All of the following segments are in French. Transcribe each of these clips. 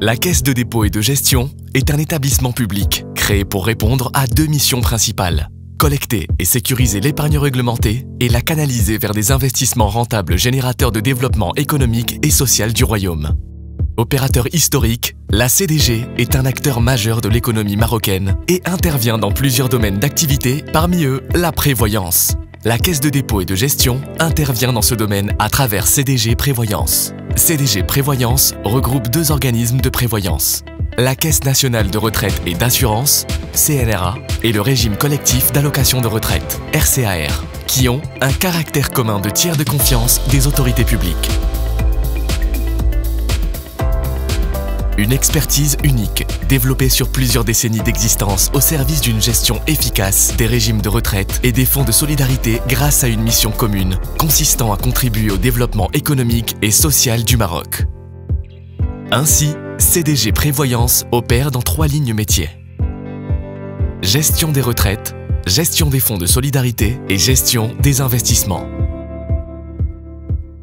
La Caisse de dépôt et de gestion est un établissement public créé pour répondre à deux missions principales: collecter et sécuriser l'épargne réglementée et la canaliser vers des investissements rentables générateurs de développement économique et social du royaume. Opérateur historique, la CDG est un acteur majeur de l'économie marocaine et intervient dans plusieurs domaines d'activité, parmi eux la prévoyance. La Caisse de dépôt et de gestion intervient dans ce domaine à travers CDG Prévoyance. CDG Prévoyance regroupe deux organismes de prévoyance: la Caisse nationale de retraite et d'assurance, CNRA, et le régime collectif d'allocation de retraite, RCAR, qui ont un caractère commun de tiers de confiance des autorités publiques. Une expertise unique, développée sur plusieurs décennies d'existence au service d'une gestion efficace des régimes de retraite et des fonds de solidarité grâce à une mission commune, consistant à contribuer au développement économique et social du Maroc. Ainsi, CDG Prévoyance opère dans trois lignes métiers: gestion des retraites, gestion des fonds de solidarité et gestion des investissements.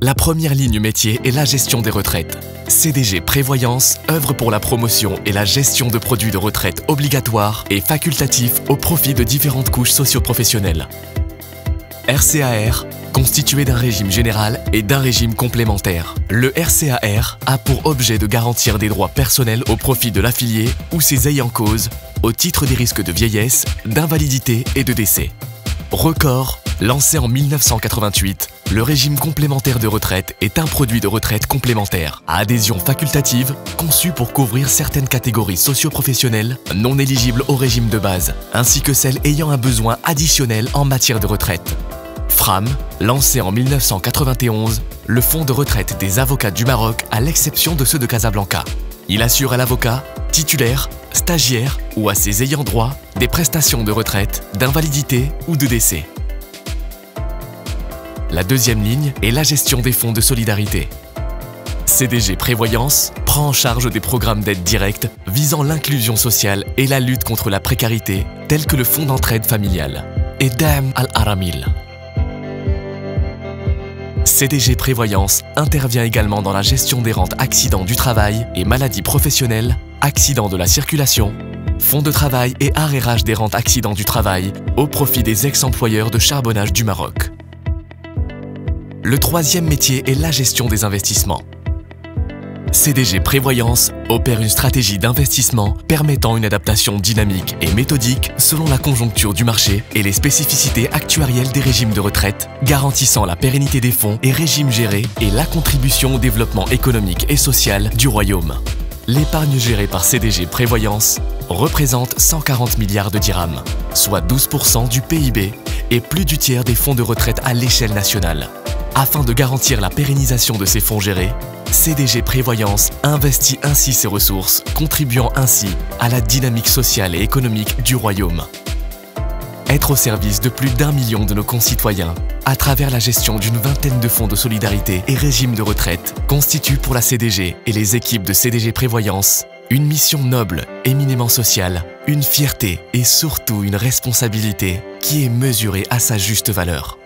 La première ligne métier est la gestion des retraites. CDG Prévoyance œuvre pour la promotion et la gestion de produits de retraite obligatoires et facultatifs au profit de différentes couches socio-professionnelles. RCAR, constitué d'un régime général et d'un régime complémentaire. Le RCAR a pour objet de garantir des droits personnels au profit de l'affilié ou ses ayants cause au titre des risques de vieillesse, d'invalidité et de décès. Record, lancé en 1988, le régime complémentaire de retraite est un produit de retraite complémentaire à adhésion facultative conçu pour couvrir certaines catégories socio-professionnelles non éligibles au régime de base, ainsi que celles ayant un besoin additionnel en matière de retraite. FRAM, lancé en 1991, le fonds de retraite des avocats du Maroc à l'exception de ceux de Casablanca. Il assure à l'avocat, titulaire, stagiaire ou à ses ayants droit des prestations de retraite, d'invalidité ou de décès. La deuxième ligne est la gestion des fonds de solidarité. CDG Prévoyance prend en charge des programmes d'aide directe visant l'inclusion sociale et la lutte contre la précarité, tels que le fonds d'entraide familiale et Dam al-Aramil. CDG Prévoyance intervient également dans la gestion des rentes accidents du travail et maladies professionnelles, accidents de la circulation, fonds de travail et arrérage des rentes accidents du travail au profit des ex-employeurs de charbonnage du Maroc. Le troisième métier est la gestion des investissements. CDG Prévoyance opère une stratégie d'investissement permettant une adaptation dynamique et méthodique selon la conjoncture du marché et les spécificités actuarielles des régimes de retraite, garantissant la pérennité des fonds et régimes gérés et la contribution au développement économique et social du royaume. L'épargne gérée par CDG Prévoyance représente 140 milliards de dirhams, soit 12% du PIB et plus du tiers des fonds de retraite à l'échelle nationale. Afin de garantir la pérennisation de ces fonds gérés, CDG Prévoyance investit ainsi ses ressources, contribuant ainsi à la dynamique sociale et économique du royaume. Être au service de plus d'1 million de nos concitoyens, à travers la gestion d'une vingtaine de fonds de solidarité et régimes de retraite, constitue pour la CDG et les équipes de CDG Prévoyance une mission noble, éminemment sociale, une fierté et surtout une responsabilité qui est mesurée à sa juste valeur.